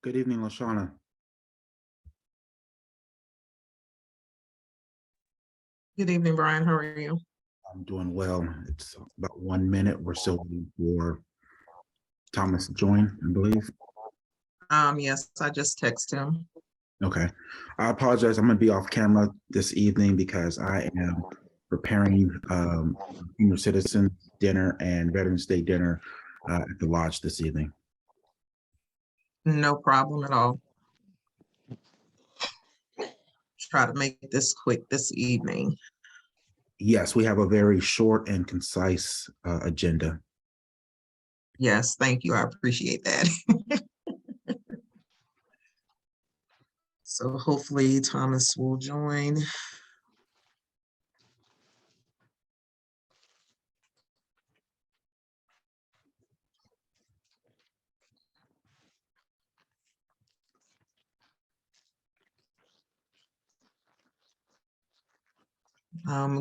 Good evening, LaShawna. Good evening, Brian. How are you? I'm doing well. It's about 1 minute. We're still waiting for Thomas to join, I believe. Yes, I just texted him. Okay. I apologize. I'm going to be off camera this evening because I am preparing senior citizen dinner and Veterans Day dinner at the lodge this evening. No problem at all. Try to make this quick this evening. Yes, we have a very short and concise agenda. Yes, thank you. I appreciate that. So hopefully Thomas will join.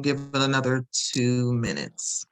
Give it another 2 minutes.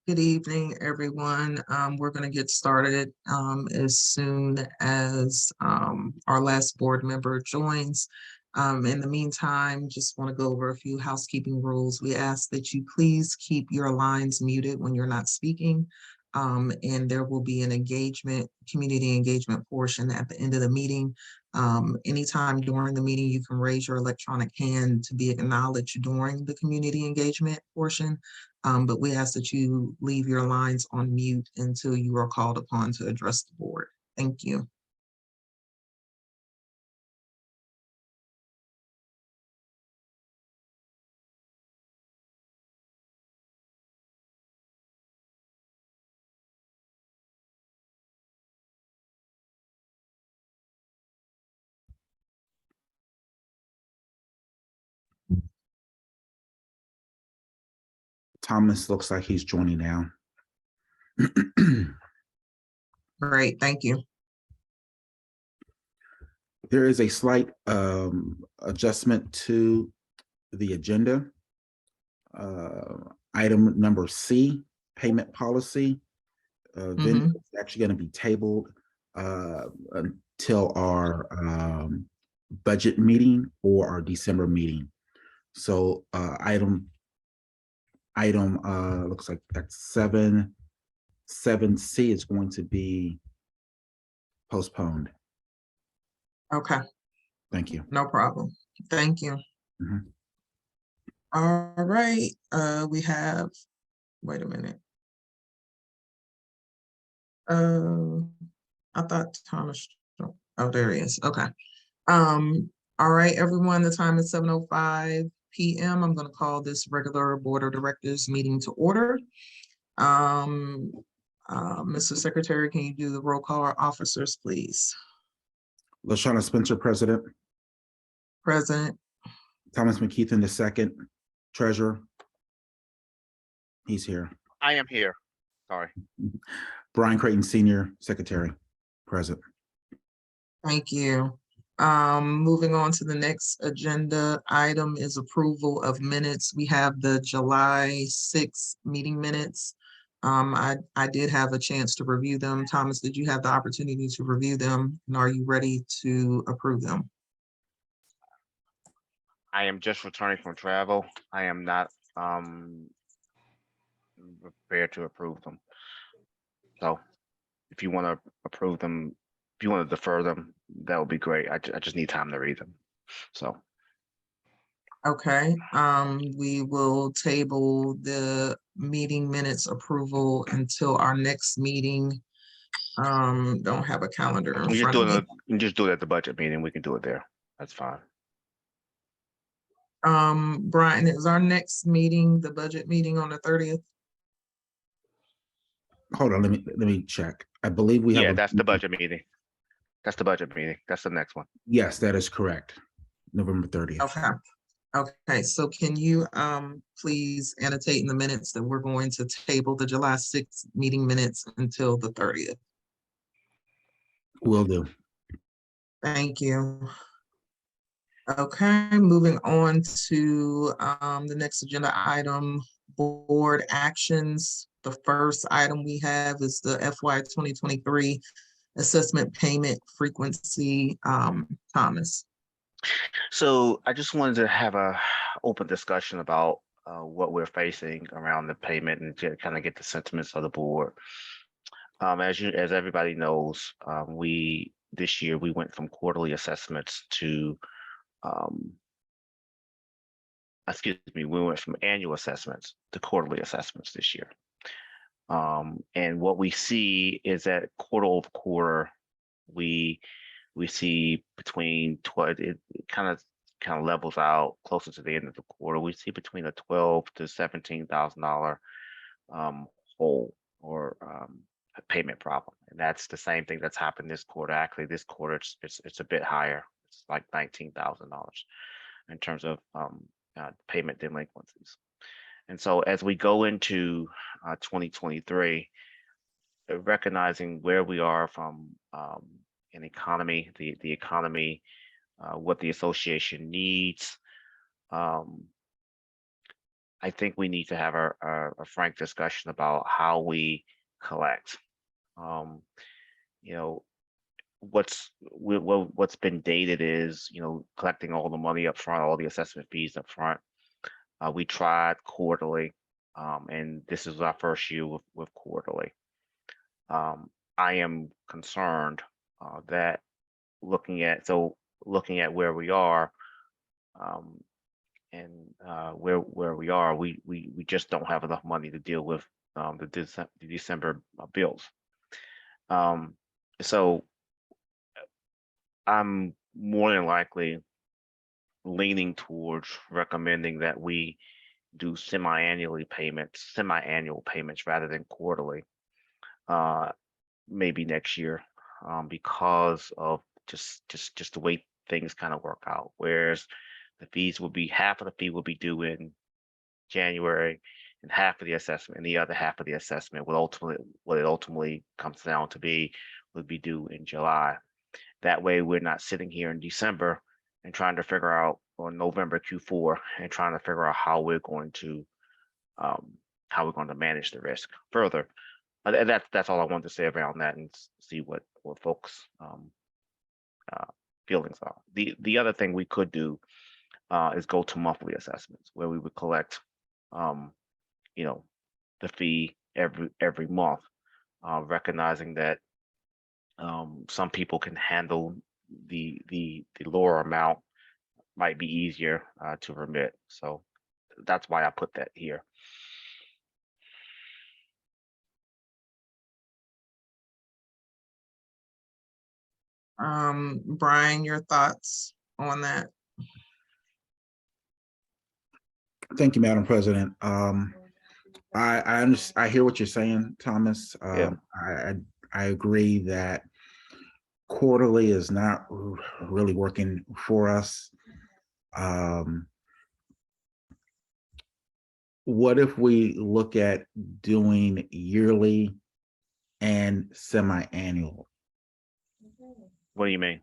Good evening, everyone. We're going to get started as soon as our last board member joins. In the meantime, just want to go over a few housekeeping rules. We ask that you please keep your lines muted when you're not speaking. And there will be an community engagement portion at the end of the meeting. Anytime during the meeting, you can raise your electronic hand to be acknowledged during the community engagement portion. But we ask that you leave your lines on mute until you are called upon to address the board. Thank you. Thomas looks like he's joining now. Great, thank you. There is a slight adjustment to the agenda. Item number C, payment policy. Then it's actually going to be tabled until our budget meeting or our December meeting. So item looks like that's 7C is going to be postponed. Okay, Thank you. no problem. Thank you. Mhm. All right, we have, wait a minute. Uh, I thought Thomas, oh, there he is. Okay. All right, everyone, the time is 7:05 PM. I'm gonna call this regular Board of Directors meeting to order. Um, Mr. Secretary, can you do the roll call officers, please? LaShawna Spencer, President. Present. Thomas McKeithen II, Treasurer. He's here. I am here. Sorry. Brian Creighton Senior, Secretary, present. Thank you. Moving on to the next agenda item is approval of minutes. We have the July 6th meeting minutes. I did have a chance to review them. Thomas, did you have the opportunity to review them? And are you ready to approve them? I am just returning from travel. I am not prepared to approve them. So if you want to approve them, if you want to defer them, that would be great. I just need time to read them. So Okay, we will table the meeting minutes approval until our next meeting. Don't have a calendar in we just front do of me. it. You just do it at the budget meeting. We can do it there. That's fine. Brian, is our next meeting, the budget meeting on the 30th? Hold on, let me check. I believe we have. Yeah, that's the budget meeting. That's the budget meeting. That's the next one. Yes, that is correct. November 30th. Okay, okay, so can you, please annotate in the minutes that we're going to table the July 6th meeting minutes until the 30th? Will do. Thank you. Okay, moving on to the next agenda item, board actions. The first item we have is the FY 2023 assessment payment frequency. Thomas. So I just wanted to have a open discussion about what we're facing around the payment and to kind of get the sentiments of the board. As everybody knows, this year we went from quarterly assessments to we went from annual assessments to quarterly assessments this year. And what we see is that quarter over quarter, we see between 12, it kind of levels out closer to the end of the quarter. We see between a $12,000 to $17,000 hole or a payment problem, and that's the same thing that's happened this quarter. Actually, this quarter it's a bit higher. It's like $19,000 in terms of payment delinquencies. And so as we go into 2023, recognizing where we are from an economy, the economy, what the association needs, I think we need to have a frank discussion about how we collect. You know, what's been dated is, collecting all the money up front, all the assessment fees up front. We tried quarterly, and this is our first year with quarterly. I am concerned that looking at where we are, and where we are, we just don't have enough money to deal with the December bills. So I'm more than likely leaning towards recommending that we do semi-annual payments rather than quarterly, maybe next year, because of just the way things kind of work out. Whereas half of the fee will be due in January, and half of the assessment, and the other half of the assessment what it ultimately comes down to would be due in July. That way, we're not sitting here in December and trying to figure out, or November Q4, and trying to figure out how we're going to manage the risk further. That's all I wanted to say around that, and see what folks' feelings are. The other thing we could do is go to monthly assessments, where we would collect, the fee every month, recognizing that some people can handle the lower amount might be easier to remit. So that's why I put that here. Brian, your thoughts on that? Thank you, Madam President. I hear what you're saying, Thomas. Yeah. I agree that quarterly is not really working for us. What if we look at doing yearly and semi-annual? What do you mean?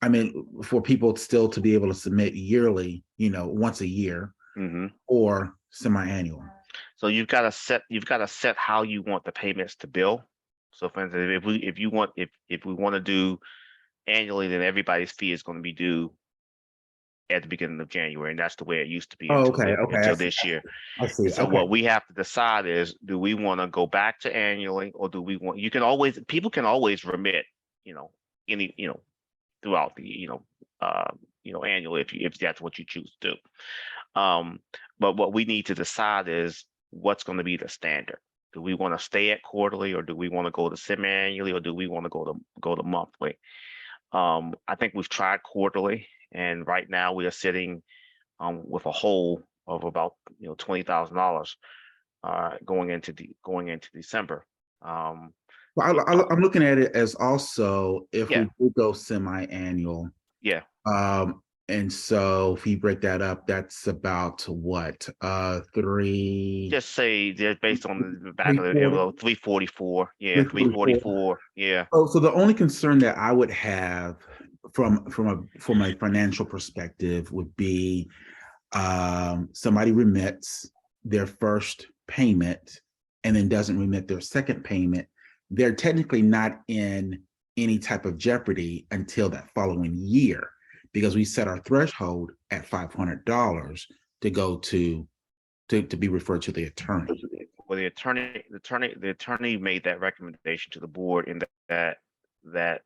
I mean, for people still to be able to submit yearly, once a year, or semi-annual. So you've got to set how you want the payments to bill. So for instance, if we want to do annually, then everybody's fee is going to be due at the beginning of January, and that's the way it used to be until this year. I see. So what we have to decide is, do we want to go back to annually, or do we want? People can always remit, throughout the annually if that's what you choose to do. But what we need to decide is what's going to be the standard. Do we want to stay at quarterly, or do we want to go to semi-annually, or do we want to go to monthly? I think we've tried quarterly, and right now we are sitting with a hole of about $20,000 going into December. Well, I'm looking at it as also if we do go semi-annual. Yeah. And so if you break that up, that's about what? Three. Just say just based on the back of the envelope, 344. Yeah, 344. Yeah. Oh, so the only concern that I would have from a financial perspective would be somebody remits their first payment and then doesn't remit their second payment. They're technically not in any type of jeopardy until that following year, because we set our threshold at $500 to go to be referred to the attorney. Well, the attorney made that recommendation to the board in that the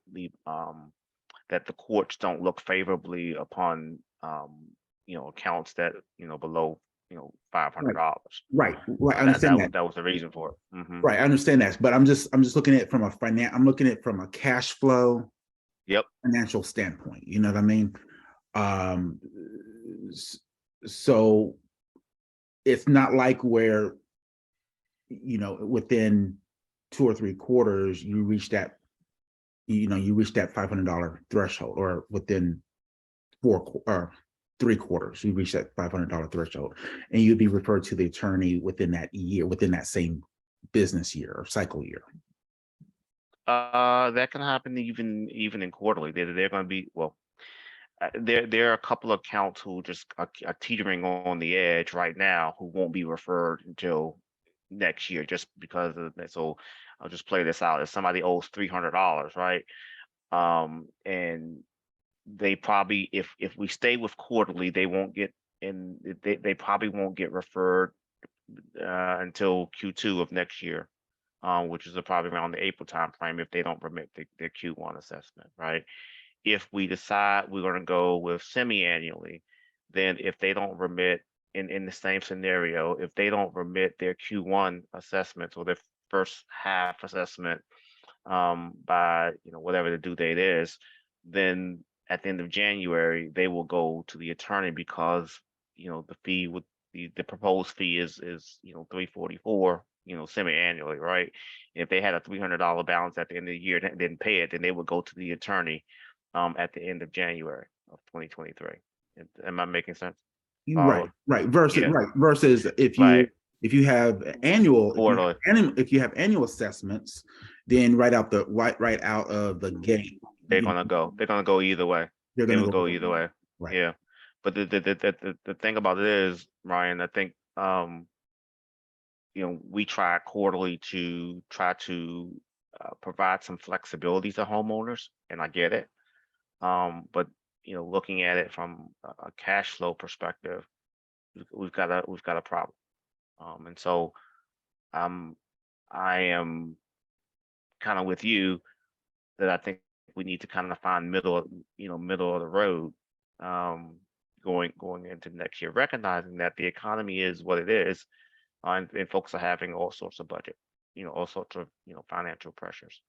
courts don't look favorably upon accounts that below $500. Right. I understand that. That was the reason for it. Right, I understand that, but I'm just looking at it from I'm looking at it from a cash flow, financial standpoint. You know what I mean? So it's not like where within 2 or 3 quarters you reach that $500 threshold, or within 4 or 3 quarters you reach that $500 threshold, and you'd be referred to the attorney within that year, within that same business year or cycle year. That can happen even in quarterly. They're going to be there are a couple of accounts who just are teetering on the edge right now, who won't be referred until next year, just because of that. So I'll just play this out. If somebody owes $300, right, and they probably, if we stay with quarterly, they won't get in. They probably won't get referred until Q2 of next year, which is probably around the April timeframe, if they don't remit their Q1 assessment, right? If we decide we're going to go with semi-annually, then if they don't remit in the same scenario, if they don't remit their Q1 assessments or their first half assessment by whatever the due date is, then at the end of January they will go to the attorney, because the fee would the proposed fee is $344 semi-annually, right? If they had a $300 balance at the end of the year and didn't pay it, then they would go to the attorney at the end of January of 2023. Am I making sense? Right. Versus if you have annual, if you have annual assessments, then right out of the gate, they're gonna go either way. They will go either way. Right. Yeah. But the thing about it is, Ryan, I think we try quarterly to try to provide some flexibility to homeowners, and I get it. But looking at it from a cash flow perspective, we've got a problem. And so I am kind of with you that I think we need to kind of find middle of the road, going into next year, recognizing that the economy is what it is, and folks are having all sorts of budget, all sorts of financial pressures.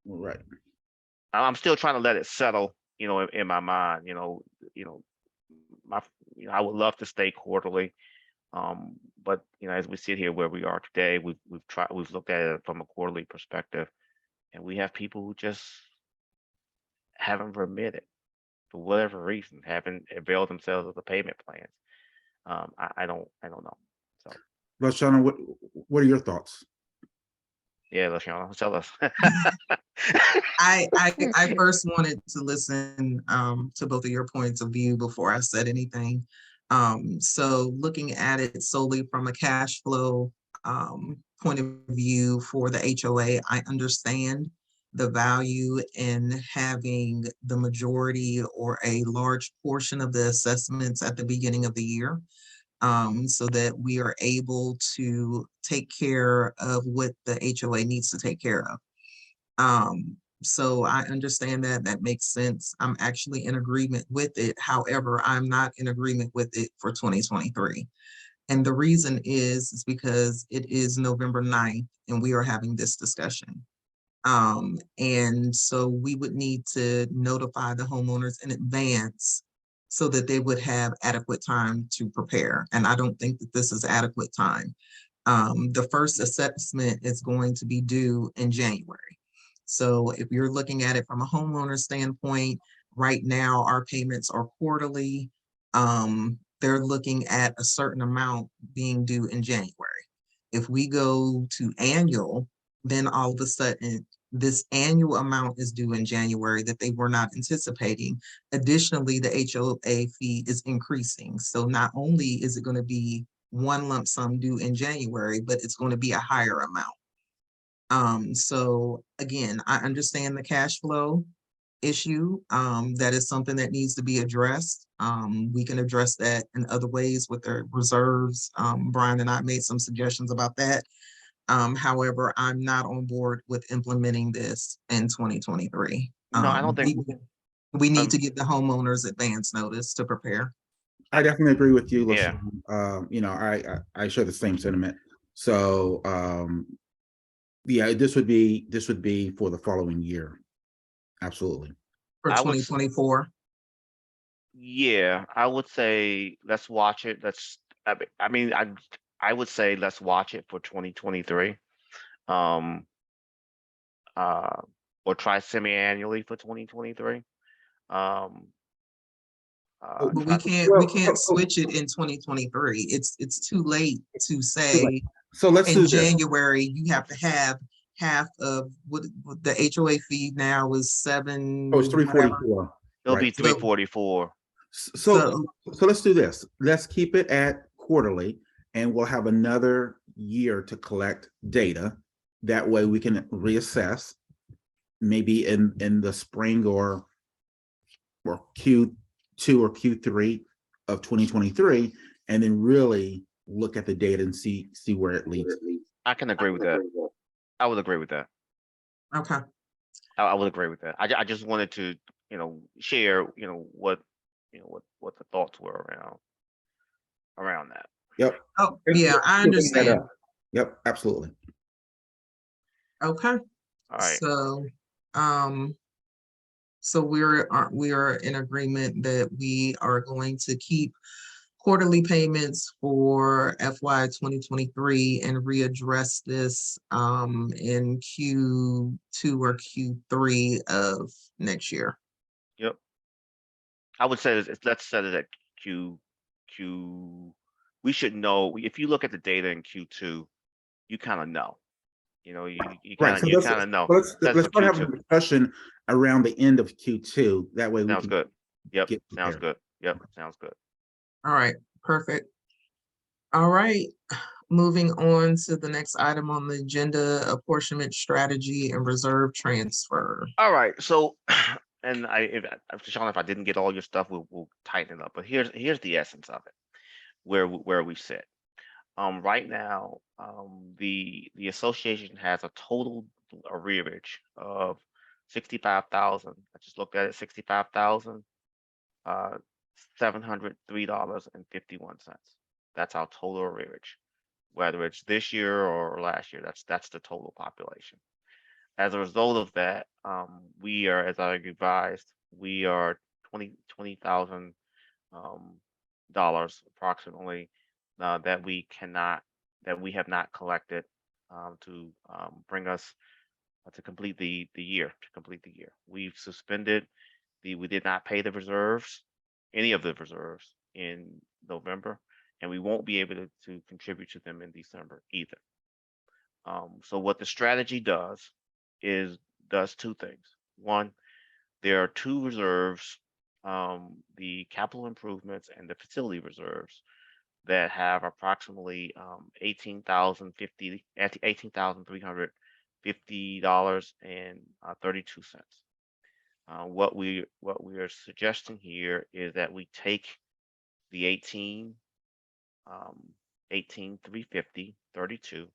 Right. I'm still trying to let it settle, in my mind. My, I would love to stay quarterly, but as we sit here where we are today, we've looked at it from a quarterly perspective, and we have people who just haven't remitted for whatever reason, haven't availed themselves of the payment plans. I don't know. So, Lashana, what are your thoughts? yeah, Lashana, tell us. I first wanted to listen to both of your points of view before I said anything. So looking at it solely from a cash flow point of view for the HOA, I understand the value in having the majority or a large portion of the assessments at the beginning of the year, so that we are able to take care of what the HOA needs to take care of. So I understand that. That makes sense. I'm actually in agreement with it. However, I'm not in agreement with it for 2023. And the reason is because it is November 9th and we are having this discussion. And so we would need to notify the homeowners in advance so that they would have adequate time to prepare. And I don't think that this is adequate time. The first assessment is going to be due in January. So if you're looking at it from a homeowner standpoint, right now our payments are quarterly. They're looking at a certain amount being due in January. If we go to annual, then all of a sudden this annual amount is due in January that they were not anticipating. Additionally, the HOA fee is increasing. So not only is it going to be one lump sum due in January, but it's going to be a higher amount. So again, I understand the cash flow issue. That is something that needs to be addressed. We can address that in other ways with the reserves. Brian and I made some suggestions about that. However, I'm not on board with implementing this in 2023. No, I don't think. We need to give the homeowners advance notice to prepare. I definitely agree with you, Yeah. LaShawn. I share the same sentiment. So yeah, this would be for the following year. Absolutely. For 2024. Yeah, I would say let's watch it. I would say let's watch it for 2023. Or try semi-annually for 2023. But we can't switch it in 2023. It's too late to say. So let's do in this. January you have to have half of what the HOA fee now is $7. Oh, it's 344. It'll be 344. So let's do this. Let's keep it at quarterly, and we'll have another year to collect data. That way we can reassess maybe in the spring or Q2 or Q3 of 2023, and then really look at the data and see where it leads. I can agree with that. I would agree with that. Okay. I would agree with that. I just wanted to, share, what the thoughts were around that. Yep. Oh, yeah, I understand. Yep, absolutely. Okay. All right. So we are in agreement that we are going to keep quarterly payments for FY 2023 and readdress this in Q2 or Q3 of next year. Yep. I would say let's set it at we should know. If you look at the data in Q2, you kind of know. You kind of know. Let's start having a discussion around the end of Q2. That way we sounds can good. Yep. get Sounds prepared. good. Yep. Sounds good. All right. Perfect. All right. Moving on to the next item on the agenda: apportionment strategy and reserve transfer. All right. So, and Sean, if I didn't get all your stuff, we'll tighten it up. But here's the essence of it, where we sit. Right now, the association has a total arrearage of 65,000. I just looked at it, 65,000, $703.51. That's our total arrearage, whether it's this year or last year. That's the total population. As a result of that, we are, as I advised, we are $20,000 dollars approximately that we have not collected to bring us to complete the year. We've suspended we did not pay the reserves, any of the reserves in November, and we won't be able to contribute to them in December either. So what the strategy does does two things. One, there are two reserves, the capital improvements and the facility reserves, that have approximately $18,350.32. What we are suggesting here is that we take the 18,350.32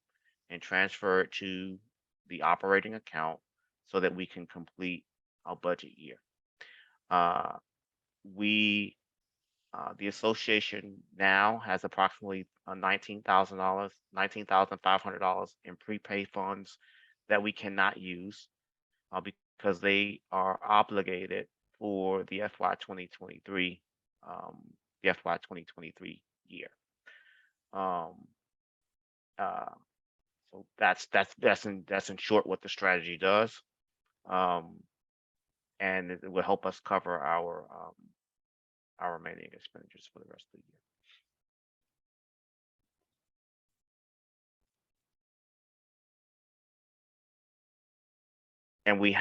and transfer it to the operating account so that we can complete our budget year. The association now has approximately $19,500 in prepaid funds that we cannot use because they are obligated for the FY 2023 year. So that's in short what the strategy does, and it will help us cover our remaining expenditures for the rest of the year. And we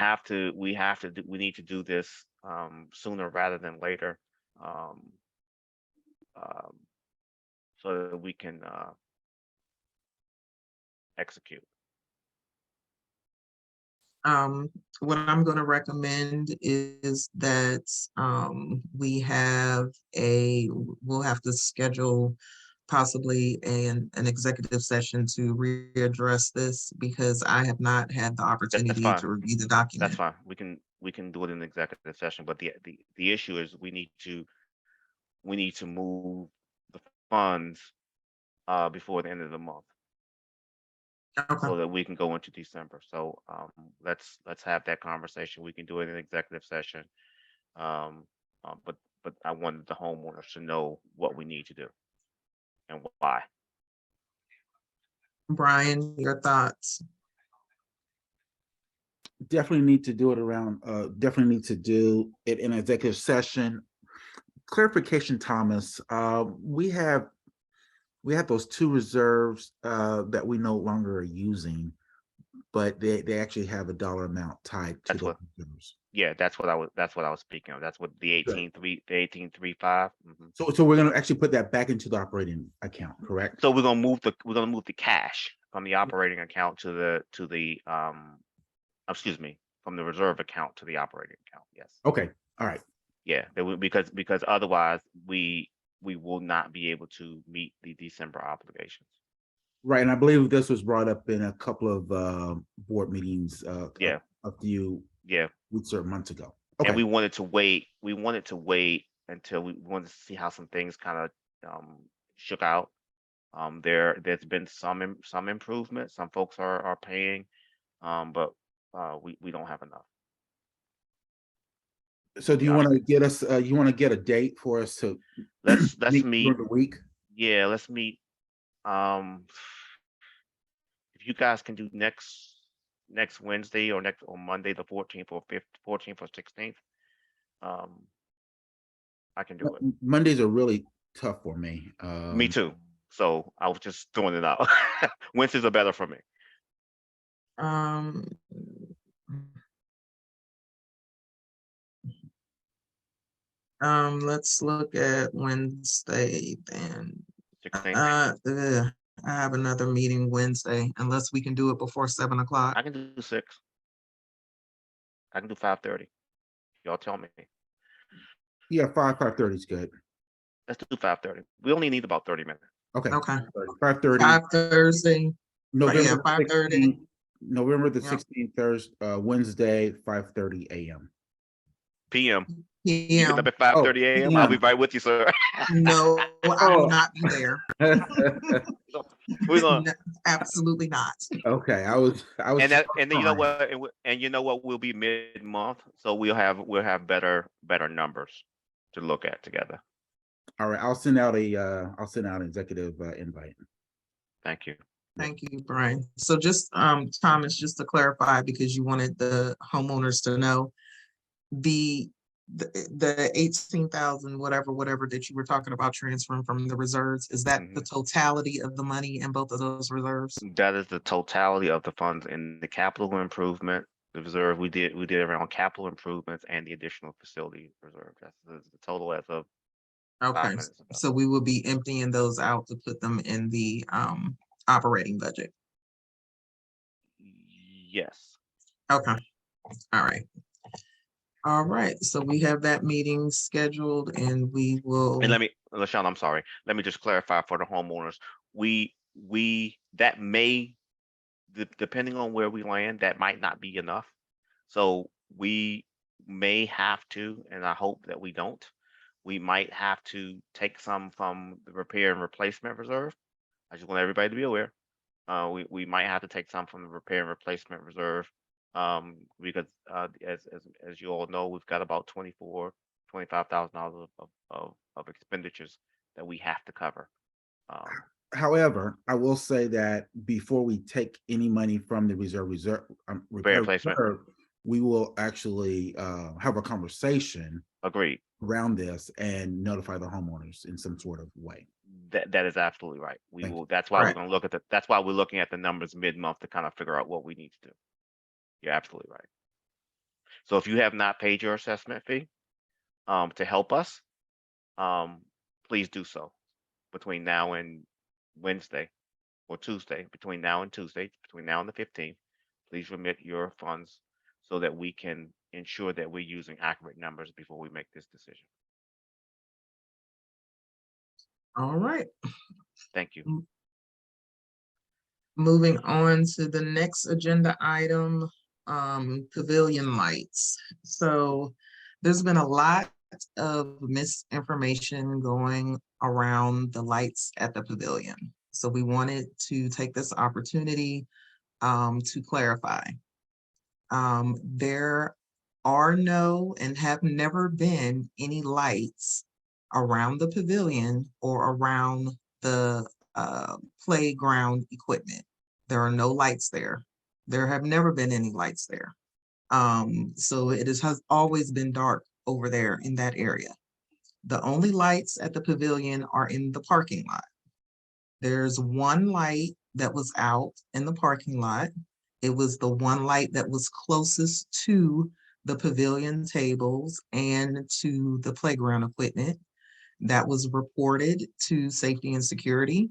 need to do this sooner rather than later, so that we can execute. What I'm going to recommend is that we'll have to schedule possibly an executive session to readdress this, because I have not had the opportunity fine. to review the document. That's fine. We can do it in executive session, but the issue is we need to move the funds before the end of the month, Okay. so that we can go into December. So let's have that conversation. We can do it in executive session. But I wanted the homeowners to know what we need to do and why. Brian, your thoughts? Definitely need to do it definitely need to do it in executive session. Clarification, Thomas, we have those two reserves that we no longer are using, but they actually have a dollar amount tied to those reserves. Yeah, that's what I was speaking of. That's what the 18,335. So we're going to actually put that back into the operating account, correct? So we're going to move the cash from the operating account to the from the reserve account to the operating account. Yes. Okay. All right. Yeah, because otherwise we will not be able to meet the December obligations. Right, and I believe this was brought up in a couple of board meetings. A few weeks or months ago. Okay. And we wanted to wait. Until we wanted to see how some things kind of shook out. There's been some improvement. Some folks are paying, but we don't have enough. So do you want to get us? You want to get a date for us to let's meet during the week? Yeah, let's meet. If you guys can do next Wednesday or Monday, the 14th or 16th, I can do it. Mondays are really tough for me. Me too. So I was just throwing it out. Wednesdays are better for me. Let's look at Wednesday then. 16th. I have another meeting Wednesday, unless we can do it before 7 o'clock. I can do 6. I can do 5:30. Y'all tell me. Yeah, 5:30 is good. Let's do 5:30. We only need about 30 minutes. Okay. Okay. 5:30. 5 Thursday. November 5:30. November the Yep. 16th, Thursday, Wednesday, 5:30 a.m. PM. You get up PM. at 5:30 a.m. I'll be right with you, sir. No, I will not be there. We're gonna, No, absolutely not. Okay, I was and then you know trying. what, and you know what, we'll be mid-month, so we'll have better numbers to look at together. All right, I'll send out an executive invite. Thank you. Thank you, Brian. So just, Thomas, just to clarify, because you wanted the homeowners to know, the 18,000, whatever that you were talking about transferring from the reserves, is that the totality of the money in both of those reserves? That is the totality of the funds in the capital improvement, the reserve. We did around capital improvements and the additional facility reserve. That's the total as of 5 Okay, minutes ago. so we will be emptying those out to put them in the operating budget. Yes. Okay, all right. All right, so we have that meeting scheduled and we will. And LaShawn, I'm sorry. Let me just clarify for the homeowners. That may, depending on where we land, that might not be enough. So we may have to, and I hope that we don't, we might have to take some from the repair and replacement reserve. I just want everybody to be aware. We might have to take some from the repair and replacement reserve, because as you all know, we've got about $25,000 of expenditures that we have to cover. However, I will say that before we take any money from the repair replacement. reserve, we will actually have a conversation Agreed. around this and notify the homeowners in some sort of way. That is absolutely right. We Thank will. you. That's why Right. we're going to look at that's why we're looking at the numbers mid-month to kind of figure out what we need to do. You're absolutely right. So if you have not paid your assessment fee, to help us, please do so between now and Wednesday or Tuesday. Between now and the 15th, please remit your funds so that we can ensure that we're using accurate numbers before we make this decision. All right. Thank you. Moving on to the next agenda item, pavilion lights. So there's been a lot of misinformation going around the lights at the pavilion. So we wanted to take this opportunity to clarify. There are no and have never been any lights around the pavilion or around the playground equipment. There are no lights there. There have never been any lights there. So it has always been dark over there in that area. The only lights at the pavilion are in the parking lot. There's one light that was out in the parking lot. It was the one light that was closest to the pavilion tables and to the playground equipment. That was reported to safety and security.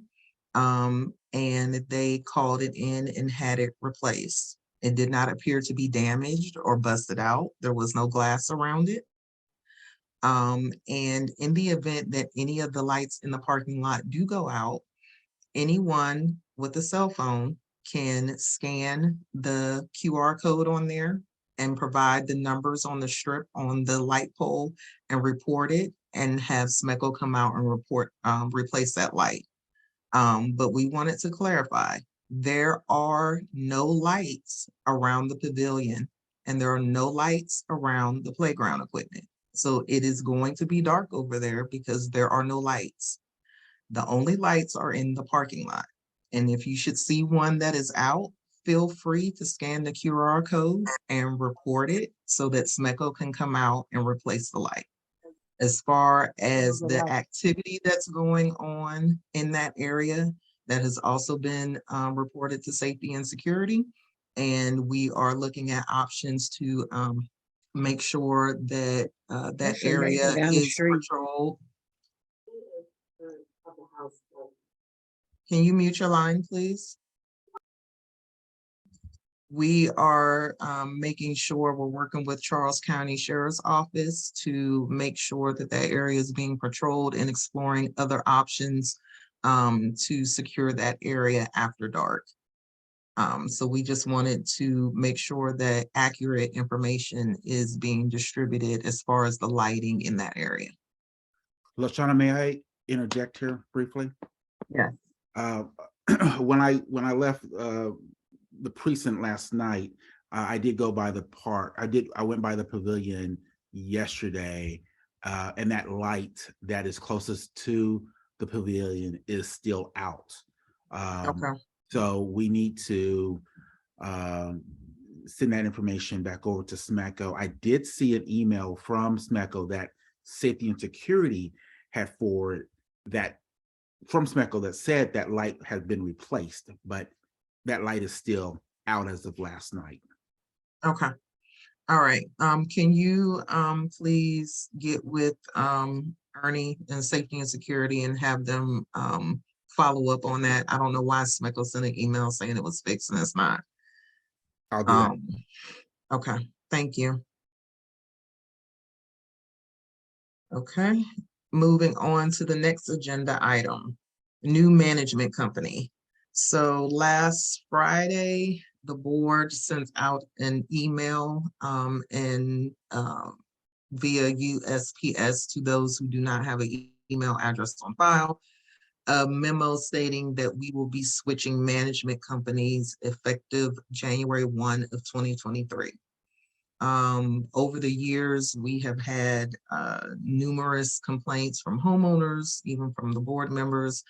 And they called it in and had it replaced. It did not appear to be damaged or busted out. There was no glass around it. And in the event that any of the lights in the parking lot do go out, anyone with a cell phone can scan the QR code on there and provide the numbers on the strip on the light pole and report it and have SMECO come out and replace that light. But we wanted to clarify, there are no lights around the pavilion and there are no lights around the playground equipment. So it is going to be dark over there because there are no lights. The only lights are in the parking lot. And if you should see one that is out, feel free to scan the QR code and report it so that SMECO can come out and replace the light. As far as the activity that's going on in that area, that has also been reported to safety and security. And we are looking at options to make sure that that area is patrolled. Can you mute your line, please? We are making sure we're working with Charles County Sheriff's Office to make sure that that area is being patrolled and exploring other options to secure that area after dark. So we just wanted to make sure that accurate information is being distributed as far as the lighting in that area. LaShawna, may I interject here briefly? Yeah. When I left the precinct last night, I did go by the park. I went by the pavilion yesterday, and that light that is closest to the pavilion is still out. Okay. So we need to send that information back over to SMACO. I did see an email from SMACO that Safety and Security had forwarded that from SMACO that said that light has been replaced, but that light is still out as of last night. Okay. All right. Can you please get with Ernie and Safety and Security and have them follow up on that? I don't know why Smeckle sent an email saying it was fixed and it's not. I'll do that. Okay, thank you. Okay, moving on to the next agenda item, new management company. So last Friday, the board sent out an email and via USPS to those who do not have an email address on file, a memo stating that we will be switching management companies effective January 1 of 2023. Over the years, we have had numerous complaints from homeowners, even from the board members,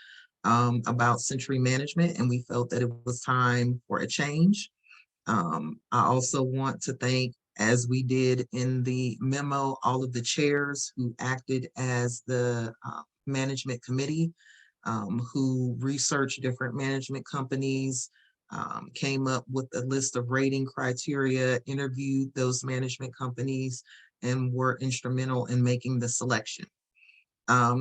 about Century Management, and we felt that it was time for a change. I also want to thank, as we did in the memo, all of the chairs who acted as the management committee, who researched different management companies, came up with a list of rating criteria, interviewed those management companies, and were instrumental in making the selection.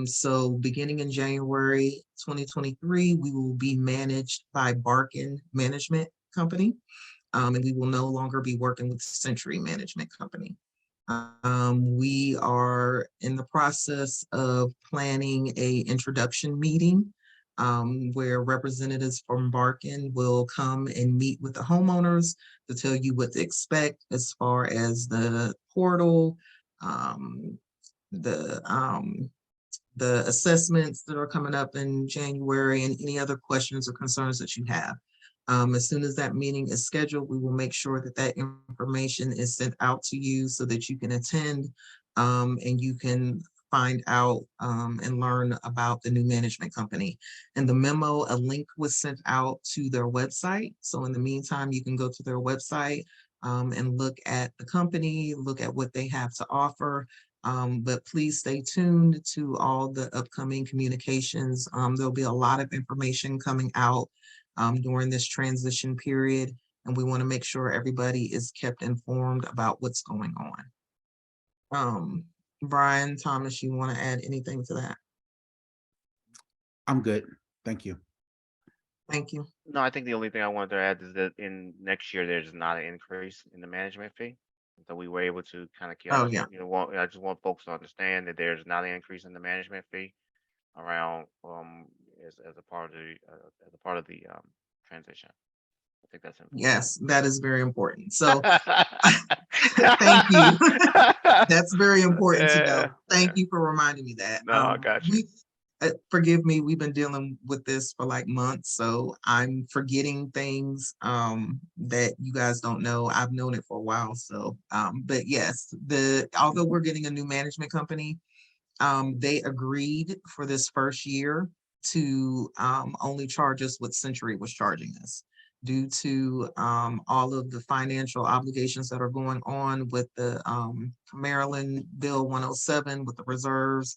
So beginning in January 2023, we will be managed by Barkin Management Company, and we will no longer be working with Century Management Company. We are in the process of planning a introduction meeting where representatives from Barkin will come and meet with the homeowners to tell you what to expect as far as the portal, the assessments that are coming up in January, and any other questions or concerns that you have. As soon as that meeting is scheduled, we will make sure that that information is sent out to you so that you can attend and you can find out and learn about the new management company. In the memo, a link was sent out to their website. So in the meantime, you can go to their website and look at the company, look at what they have to offer. But please stay tuned to all the upcoming communications. There'll be a lot of information coming out during this transition period, and we want to make sure everybody is kept informed about what's going on. Brian, Thomas, you want to add anything to that? I'm good. Thank you. Thank you. No, I think the only thing I wanted to add is that in next year, there's not an increase in the management fee. So we were able to kind of keep, Oh, yeah. I just want folks to understand that there's not an increase in the management fee around as a part of the transition. I think that's important. Yes, that is very important. So thank you. That's very important to know. Thank you for reminding me that. No, I got you. Forgive me, we've been dealing with this for like months, so I'm forgetting things that you guys don't know. I've known it for a while, so but yes, although we're getting a new management company, they agreed for this first year to only charge us what Century was charging us, due to all of the financial obligations that are going on with the Maryland Bill 107 with the reserves.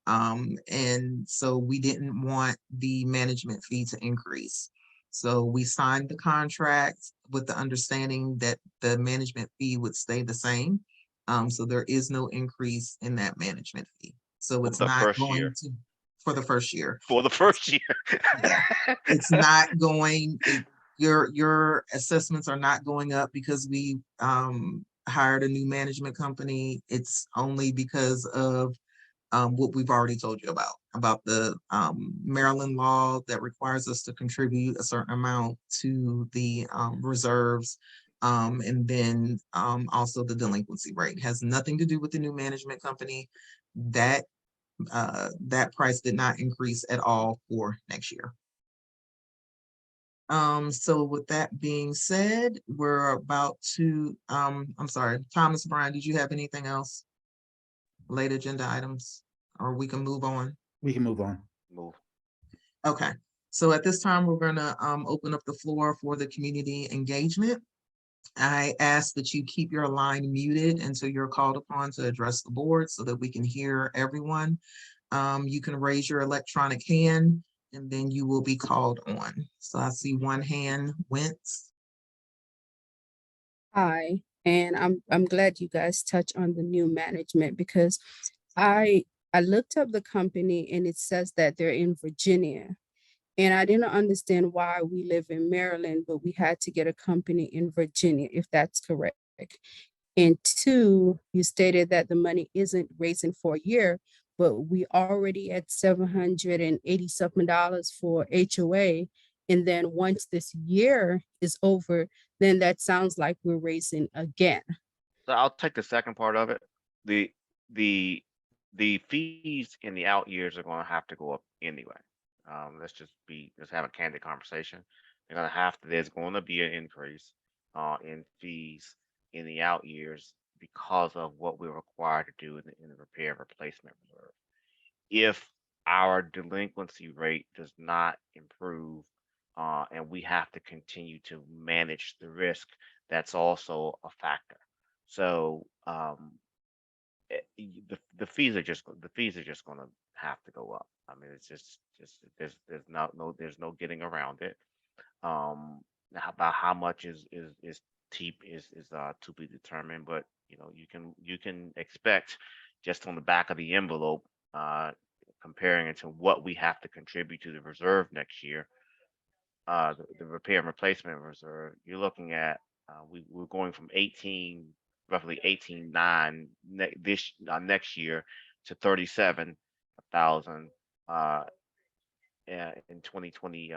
And so we didn't want the management fee to increase. So we signed the contract with the understanding that the management fee would stay the same. So there is no increase in that management fee. So it's not going to, for the first year. For the first year. Yeah. It's not going, your assessments are not going up because we hired a new management company. It's only because of what we've already told you about the Maryland law that requires us to contribute a certain amount to the reserves. And then also the delinquency rate has nothing to do with the new management company. That that price did not increase at all for next year. So with that being said, we're about to, I'm sorry, Thomas, Brian, did you have anything else? Late agenda items, or we can move on? We can move on. Move. Okay, so at this time, we're gonna open up the floor for the community engagement. I ask that you keep your line muted until you're called upon to address the board so that we can hear everyone. You can raise your electronic hand and then you will be called on. So I see one hand went. Hi, and I'm glad you guys touch on the new management because I I looked up the company and it says that they're in Virginia. And I didn't understand why we live in Maryland, but we had to get a company in Virginia, if that's correct. And two, you stated that the money isn't raising for a year, but we already at $780 something for HOA. And then once this year is over, then that sounds like we're raising again. So I'll take the second part of it. The the the fees in the out years are gonna have to go up anyway. Let's have a candid conversation. There's gonna be an increase in fees in the out years because of what we're required to do in the repair and replacement reserve. If our delinquency rate does not improve, and we have to continue to manage the risk, that's also a factor. So the fees are just going to have to go up. I mean, it's just there's no getting around it. About how much is to be determined, but you can expect just on the back of the envelope, comparing it to what we have to contribute to the reserve next year, the repair and replacement reserve, you're looking at we're going from roughly 18.9 next year to 37,000 in 2020.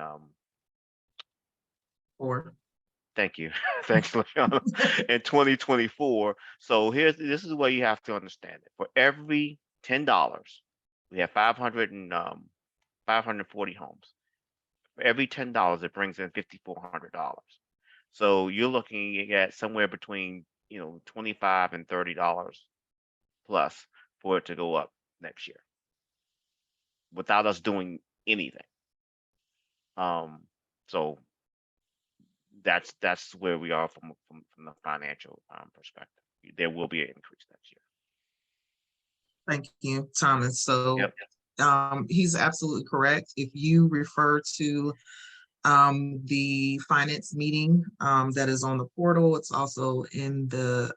Or Thank you. Thanks, Leona. In 2024. So this is where you have to understand it. For every $10, we have 540 homes. For every $10, it brings in $5,400. So you're looking at somewhere between $25 and $30 plus for it to go up next year without us doing anything. So that's where we are from the financial perspective. There will be an increase next year. Thank you, Thomas. So Yep. he's absolutely correct. If you refer to the finance meeting that is on the portal, it's also in the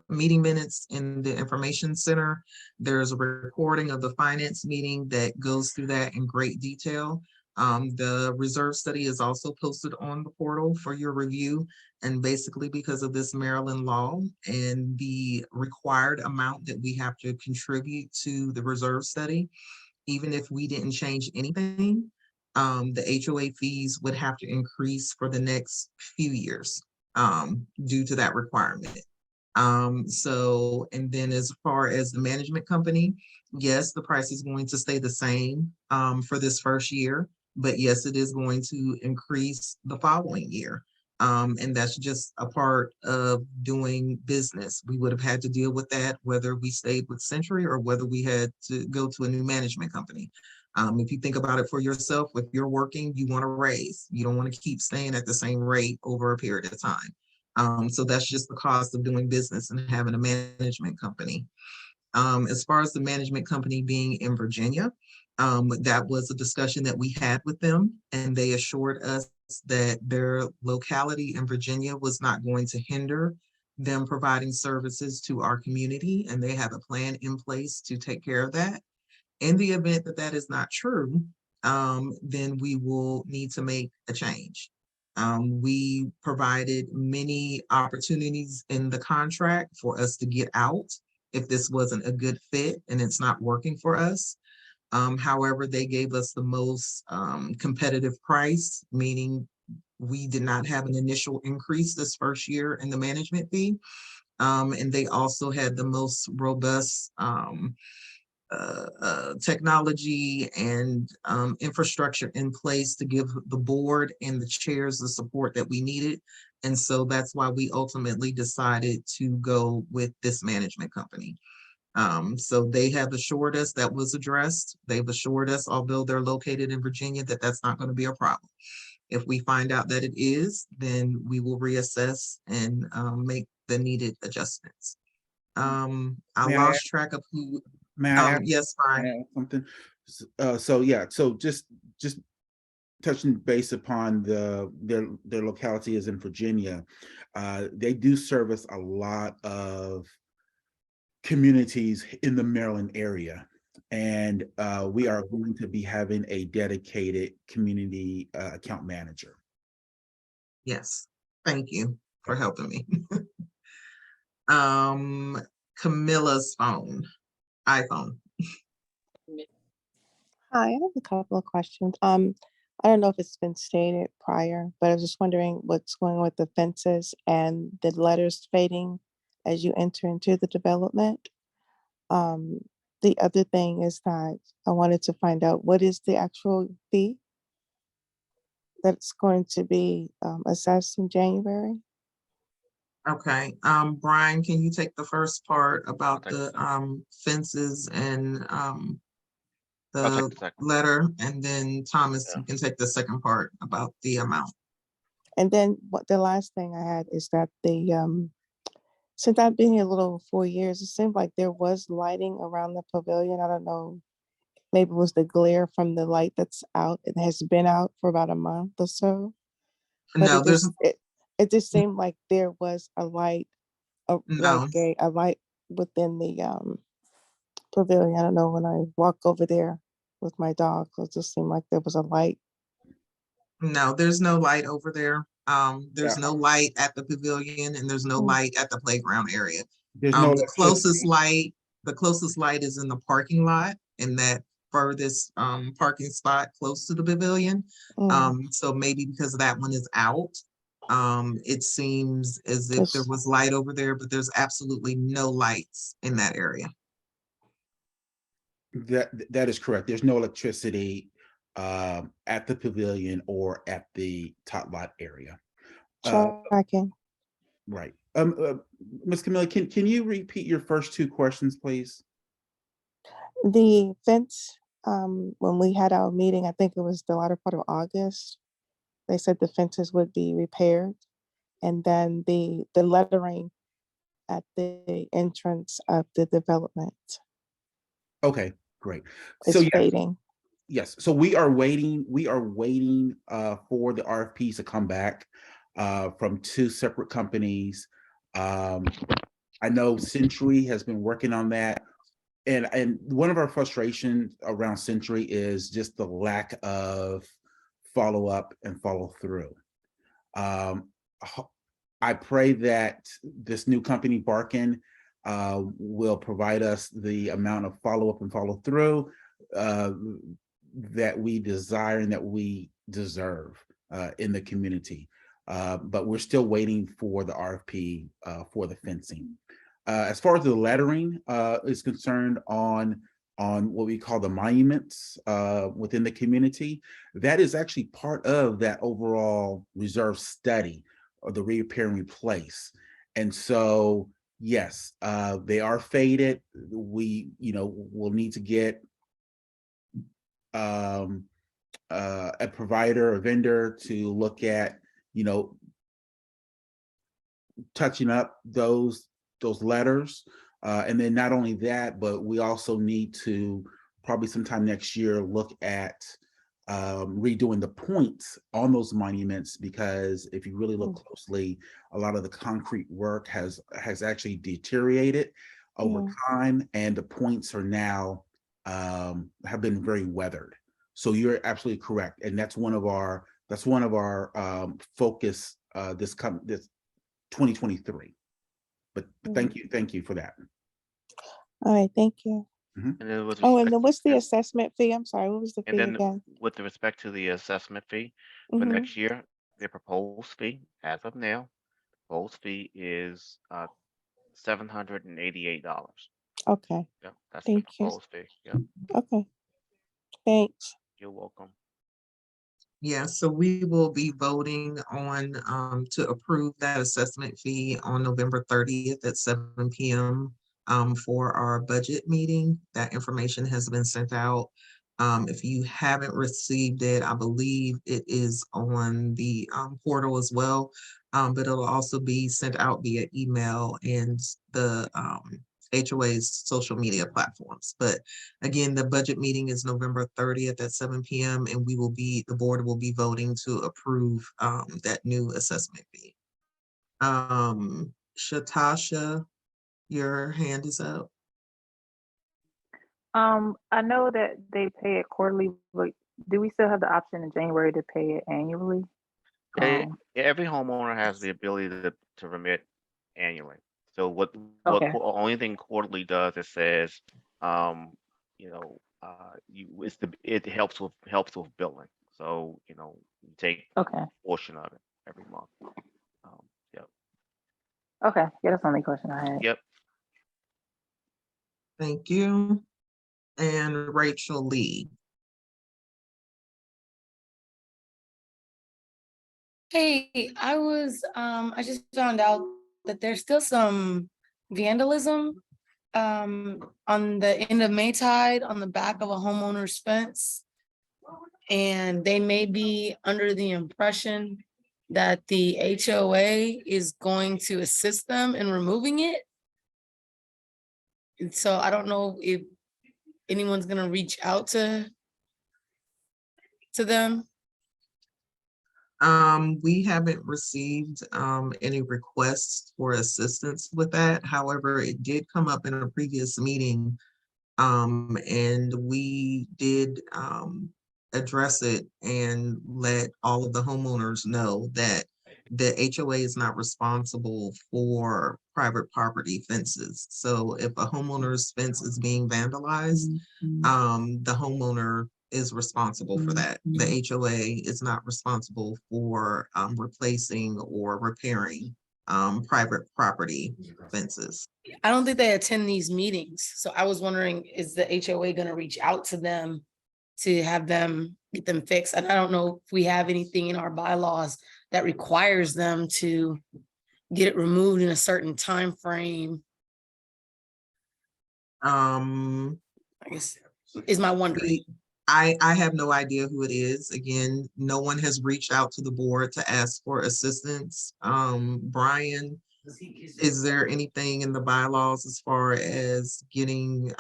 meeting minutes in the information center. There's a recording of the finance meeting that goes through that in great detail. The reserve study is also posted on the portal for your review. And basically because of this Maryland law and the required amount that we have to contribute to the reserve study, even if we didn't change anything, the HOA fees would have to increase for the next few years due to that requirement. And then as far as the management company, yes, the price is going to stay the same for this first year, but yes, it is going to increase the following year. And that's just a part of doing business. We would have had to deal with that, whether we stayed with Century or whether we had to go to a new management company. If you think about it for yourself, if you're working, you want to raise. You don't want to keep staying at the same rate over a period of time. So that's just the cost of doing business and having a management company. As far as the management company being in Virginia, that was a discussion that we had with them, and they assured us that their locality in Virginia was not going to hinder them providing services to our community, and they have a plan in place to take care of that. In the event that that is not true, then we will need to make a change. We provided many opportunities in the contract for us to get out if this wasn't a good fit and it's not working for us. However, they gave us the most competitive price, meaning we did not have an initial increase this first year in the management fee. And they also had the most robust technology and infrastructure in place to give the board and the chairs the support that we needed. And so that's why we ultimately decided to go with this management company. So they have assured us that was addressed. They've assured us, although they're located in Virginia, that that's not going to be a problem. If we find out that it is, then we will reassess and make the needed adjustments. I May I lost track of who. May I add Yes, fine. something? So yeah, so just touching base upon their locality is in Virginia. They do service a lot of communities in the Maryland area. And we are going to be having a dedicated community account manager. Yes, thank you for helping me. Camilla's iPhone. Hi, I have a couple of questions. I don't know if it's been stated prior, but I was just wondering what's going on with the fences and the letters fading as you enter into the development. The other thing is that I wanted to find out what is the actual fee that's going to be assessed in January? Okay, Brian, can you take the first part about take the fences and I'll the take the second. letter, and then Thomas, Yeah. you can take the second part about the amount. And then what the last thing I had is that since I've been here a little over 4 years, it seemed like there was lighting around the pavilion. I don't know, maybe it was the glare from the light that's out. It has been out for about a month or so. But No, there's it just seemed like there was a light, no, a light within the pavilion. I don't know, when I walk over there with my dog, it just seemed like there was a light. no, there's no light over there. There's Yeah. no light at the pavilion, and there's no Mm. light at the playground area. There's no The closest light is in the parking lot, in that furthest parking spot close to the pavilion. So maybe because that one is out, it seems as if there Yes. was light over there, but there's absolutely no lights in that area. That is correct. There's no electricity at the pavilion or at the top lot area. Tracking. Right. Ms. Camilla, can you repeat your first two questions, please? The fence, when we had our meeting, I think it was the latter part of August, they said the fences would be repaired. And then the lettering at the entrance of the development Okay, great. is So yes, fading. yes. So we are waiting for the RFPs to come back from two separate companies. I know Century has been working on that. And one of our frustrations around Century is just the lack of follow-up and follow-through. I pray that this new company, Barkin, will provide us the amount of follow-up and follow-through that we desire and that we deserve in the community. But we're still waiting for the RFP for the fencing. As far as the lettering is concerned on what we call the monuments within the community, that is actually part of that overall reserve study or the repair and replace. And so, yes, they are faded. We, will need to get a provider, a vendor to look at, touching up those letters. And then not only that, but we also need to probably sometime next year look at redoing the points on those monuments, because if you really look closely, a lot of the concrete work has actually deteriorated over time, and the points are now have been very weathered. So you're absolutely correct, and that's one of our focus this 2023. But thank you for that. All right, thank you. And then with Oh, and respect, then what's the and assessment fee? I'm sorry, what was the and fee then again? with respect to the assessment fee for Mhm. next year, the proposed fee as of now, proposed fee is $788. Okay, Yep, that's the thank you. proposed fee. Yep, Okay, thanks. you're welcome. Yeah, so we will be voting on to approve that assessment fee on November 30th at 7 p.m. For our budget meeting. That information has been sent out. If you haven't received it, I believe it is on the portal as well. But it'll also be sent out via email and the HOA's social media platforms. But again, the budget meeting is November 30th at 7 p.m. and the board will be voting to approve that new assessment fee. Shatasha, your hand is up. I know that they pay it quarterly, but do we still have the option in January to pay it annually? They, every homeowner has the ability to remit annually. So what Okay. only thing quarterly does, it says, it helps with billing. So, you take Okay. a portion of it every month. Yep. Okay. Yeah, that's the only question I had. Yep. Thank you. And Rachel Lee. Hey, I just found out that there's still some vandalism on the end of Maytide on the back of a homeowner's fence. And they may be under the impression that the HOA is going to assist them in removing it. And so I don't know if anyone's gonna reach out to them. We haven't received any requests for assistance with that. However, it did come up in a previous meeting. And we did address it and let all of the homeowners know that the HOA is not responsible for private property fences. So if a homeowner's fence is being vandalized, the homeowner is responsible for that. The HOA is not responsible for replacing or repairing private property fences. I don't think they attend these meetings. So I was wondering, is the HOA gonna reach out to them to have them get them fixed? And I don't know if we have anything in our bylaws that requires them to get it removed in a certain time frame. I guess is my wondering. I have no idea who it is. Again, no one has reached out to the board to ask for assistance. Brian, is there anything in the bylaws as far as getting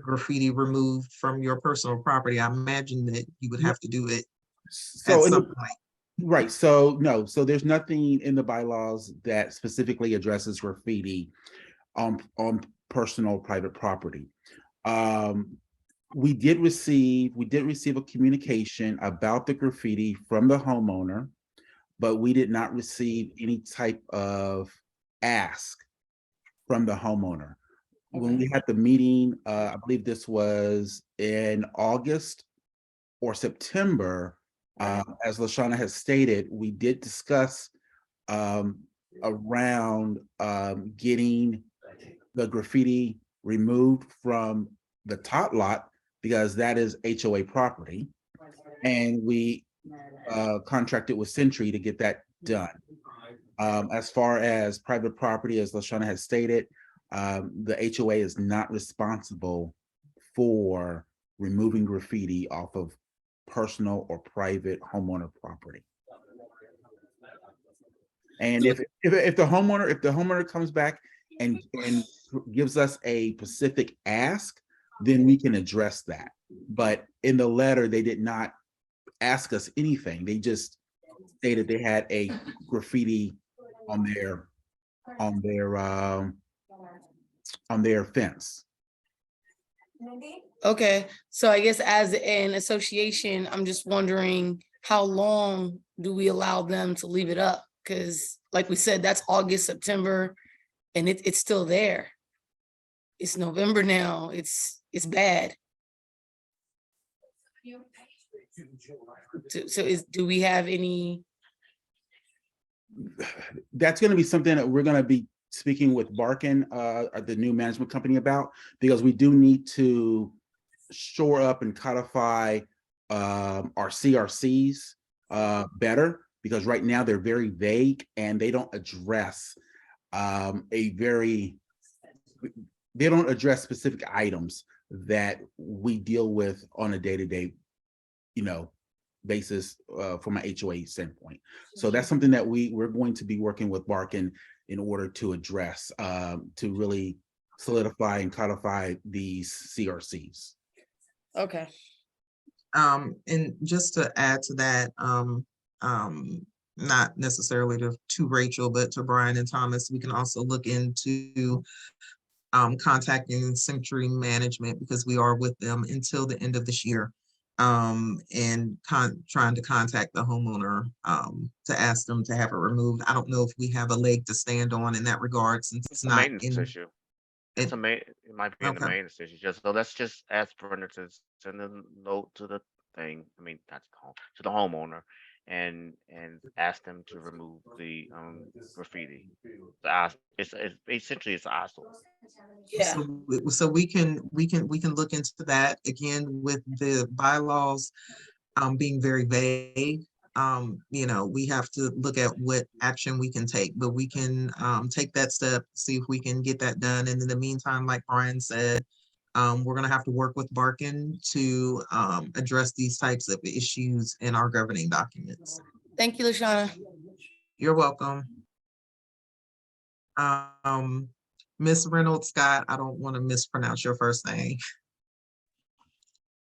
graffiti removed from your personal property? I imagine that you would have to do it at So, some point. right, so no, so there's nothing in the bylaws that specifically addresses graffiti on personal private property. We did receive a communication about the graffiti from the homeowner, but we did not receive any type of ask from the homeowner. When we had the meeting, I believe this was in August or September, as LaShawna has stated, we did discuss around getting the graffiti removed from the top lot because that is HOA property. And we contracted with Century to get that done. As far as private property, as LaShawna has stated, the HOA is not responsible for removing graffiti off of personal or private homeowner property. And if the homeowner comes back and gives us a specific ask, then we can address that. But in the letter, they did not ask us anything. They just stated they had a graffiti on their fence. Okay, so I guess as an association, I'm just wondering, how long do we allow them to leave it up? Because like we said, that's August, September, and it's still there. it's November now. It's bad. Do we have any? That's going to be something that we're going to be speaking with Barkin, the new management company, about, because we do need to shore up and codify our CRCs better, because right now they're very vague and they don't address they don't address specific items that we deal with on a day-to-day, basis from an HOA standpoint. So that's something that we're going to be working with Barkin in order to address, to really solidify and codify these CRCs. Okay. And just to add to that, not necessarily to Rachel, but to Brian and Thomas, we can also look into contacting Century Management, because we are with them until the end of this year. And trying to contact the homeowner to ask them to have it removed. I don't know if we have a leg to stand on in that regard, since it's a not maintenance issue. It might be in the Okay. maintenance issue. So let's just ask Brenda to send a note to the thing. I mean, not to the homeowner, and ask them to remove the graffiti. It's essentially it's an eyesore. Yeah. So we can look into that again with the bylaws being very vague. We have to look at what action we can take, but we can take that step, see if we can get that done. And in the meantime, like Brian said, we're gonna have to work with Barkin to address these types of issues in our governing documents. Thank you, Lashana. You're welcome. Miss Reynolds Scott, I don't want to mispronounce your first name.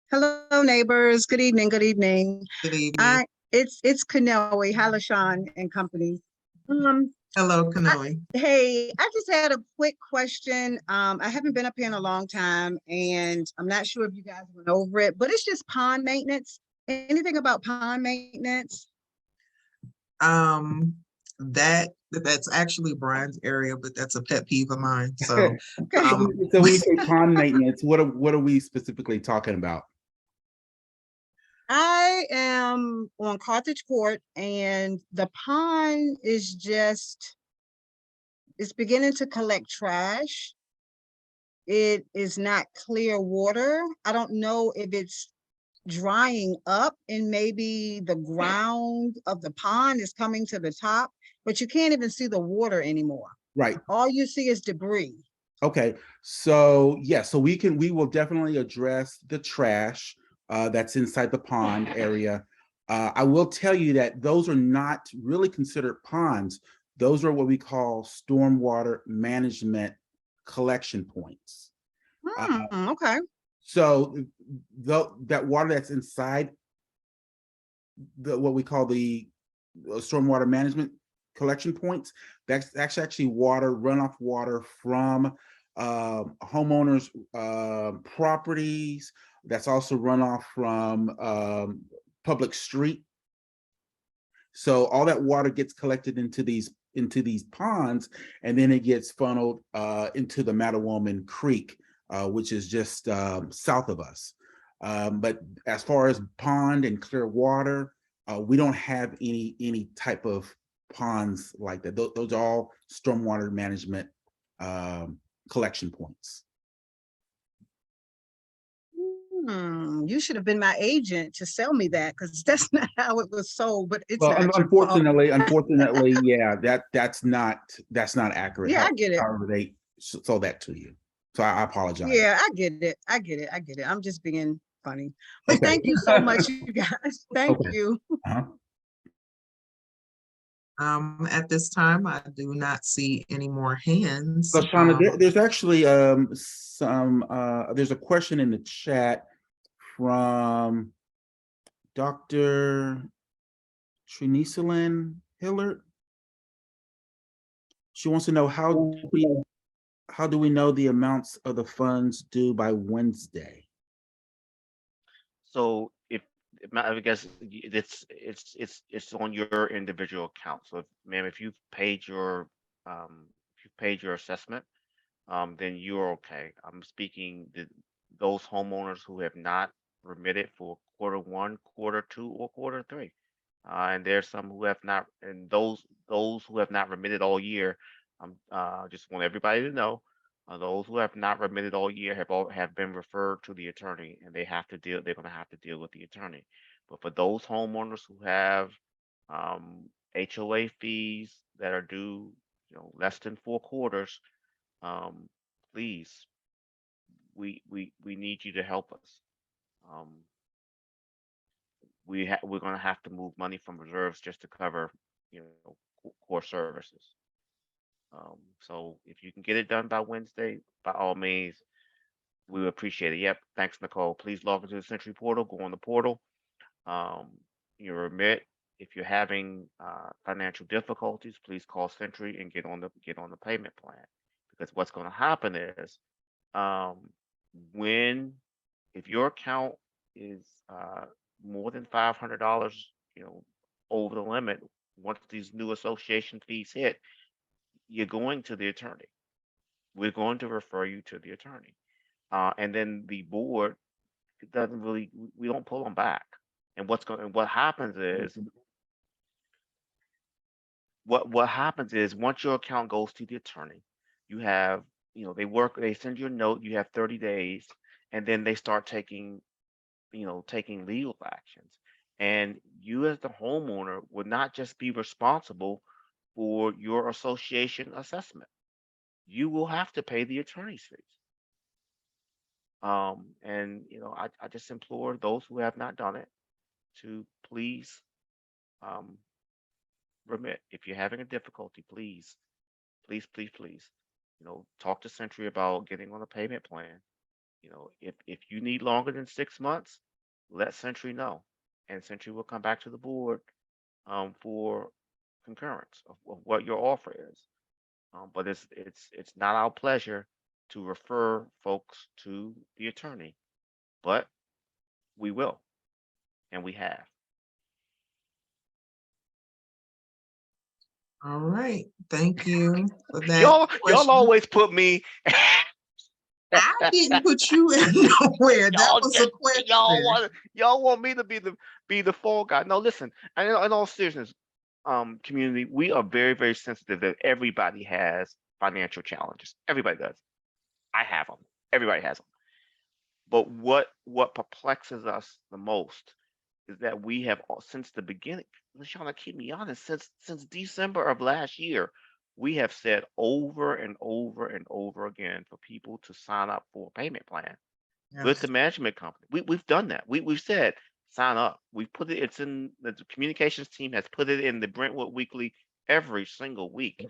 Hello, neighbors. Good evening. Good evening. Good evening. It's Kanoe, Halashan and company. Hello, Kanoe. Hey, I just had a quick question. I haven't been up here in a long time, and I'm not sure if you guys went over it, but it's just pond maintenance. Anything about pond maintenance? That's actually Brian's area, but that's a pet peeve of mine. So, So when you say pond maintenance, what are we specifically talking about? I am on Carthage Court, and the pond is it's beginning to collect trash. It is not clear water. I don't know if it's drying up and maybe the ground of the pond is coming to the top, but you can't even see the water anymore. Right. All you see is debris. Okay. So yeah, so we will definitely address the trash that's inside the pond area. I will tell you that those are not really considered ponds. Those are what we call stormwater management collection points. Okay. So that water that's inside what we call the stormwater management collection points, that's actually runoff water from homeowners' properties. That's also runoff from public street. So all that water gets collected into these ponds, and then it gets funneled into the Mattawoman Creek, which is just south of us. But as far as pond and clear water, we don't have any type of ponds like that. Those are all stormwater management collection points. You should have been my agent to sell me that, because that's not how it was sold. But it's Well, not your fault. unfortunately, yeah, that's not accurate. Yeah, I get it. However they sold that to you. So I apologize. Yeah, I get it. I'm just being funny. But Okay. thank you so much, you guys. Thank you. Uh-huh. At this time, I do not see any more hands. So Shauna, there's actually there's a question in the chat from Dr. Trinicelin Hillard. She wants to know how do we know the amounts of the funds due by Wednesday? So I guess it's on your individual account. So ma'am, if you've paid your assessment, then you're okay. I'm speaking those homeowners who have not remitted for quarter 1, quarter 2, or quarter 3. And there's some who have not, and those who have not remitted all year, just want everybody to know, those who have not remitted all year have been referred to the attorney, and they're going to have to deal with the attorney. But for those homeowners who have HOA fees that are due, less than 4 quarters, please, we need you to help us. We're going to have to move money from reserves just to cover, core services. So if you can get it done by Wednesday, by all means, we would appreciate it. Yep, thanks, Nicole. Please log into the Century portal. Go on the portal. You remit. If you're having financial difficulties, please call Century and get on the payment plan. Because what's going to happen is, if your account is more than $500, over the limit, once these new association fees hit, you're going to the attorney. We're going to refer you to the attorney, and then the board doesn't really. We don't pull them back. And what happens is. What happens is once your account goes to the attorney, you have, they send you a note, you have 30 days, and then they start taking legal actions. And you as the homeowner would not just be responsible for your association assessment. You will have to pay the attorney's fees. And I just implore those who have not done it to please remit. If you're having a difficulty, please, talk to Century about getting on a payment plan. If you need longer than 6 months, let Century know, and Century will come back to the board for concurrence of what your offer is. But it's not our pleasure to refer folks to the attorney, but we will, and we have. All right, thank you for that. Y'all question. always put me. I didn't put you in nowhere. That was a question. Y'all want me to be the fall guy. No, listen. In all seriousness, community, we are very, very sensitive that everybody has financial challenges. Everybody does. I have them. Everybody has them. But what perplexes us the most is that we have, since the beginning, LaShawna, keep me honest, since December of last year, we have said over and over and over again for people to sign up for a payment plan with the management company. We've done that. We've said sign up. We put it. It's in the communications team has put it in the Brentwood Weekly every single week,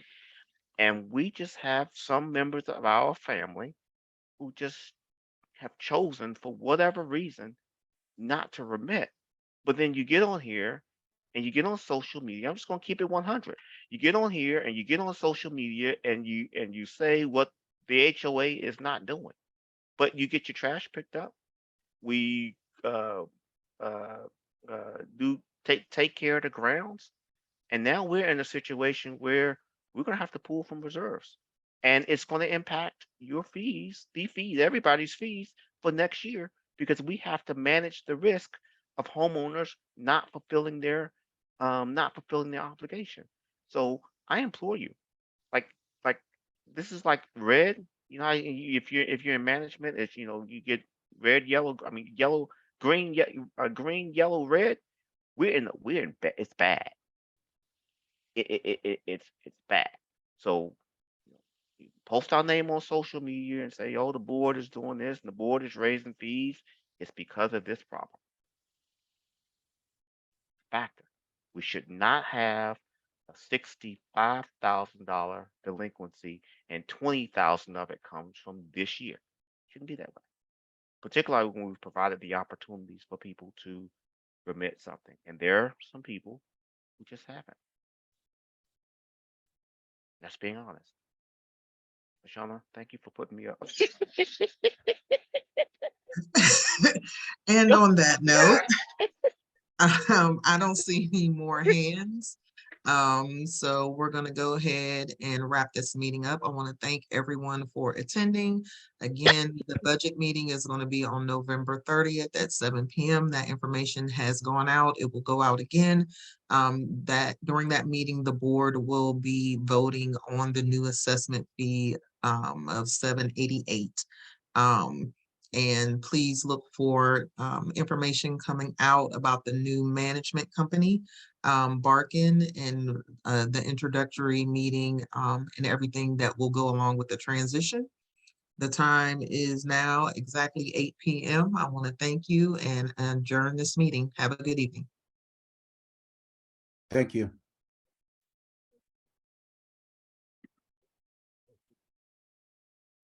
and we just have some members of our family who just have chosen, for whatever reason, not to remit. But then you get on here and you get on social media. I'm just going to keep it 100. You get on here and you get on social media and you say what the HOA is not doing, but you get your trash picked up. We do take care of the grounds, and now we're in a situation where we're going to have to pull from reserves, and it's going to impact your fees, everybody's fees for next year, because we have to manage the risk of homeowners not fulfilling their obligation. So I implore you, like this is like red. If you're in management, it's you get red, yellow. I mean yellow, green, green, yellow, red. We're in it's bad. It's bad. So post our name on social media and say, oh, the board is doing this and the board is raising fees. It's because of this problem. Factor. We should not have a $65,000 delinquency and 20,000 of it comes from this year. Shouldn't be that way. Particularly when we've provided the opportunities for people to remit something. And there are some people who just haven't. That's being honest. LaShawna, thank you for putting me up. And on that note, I don't see any more hands. So we're gonna go ahead and wrap this meeting up. I want to thank everyone for attending. Again, the budget meeting is gonna be on November 30th at 7 p.m. That information has gone out. It will go out again. That during that meeting, the board will be voting on the new assessment fee of $788. And please look for information coming out about the new management company, Barkin, and the introductory meeting and everything that will go along with the transition. The time is now exactly 8 p.m. I want to thank you and adjourn this meeting. Have a good evening. Thank you.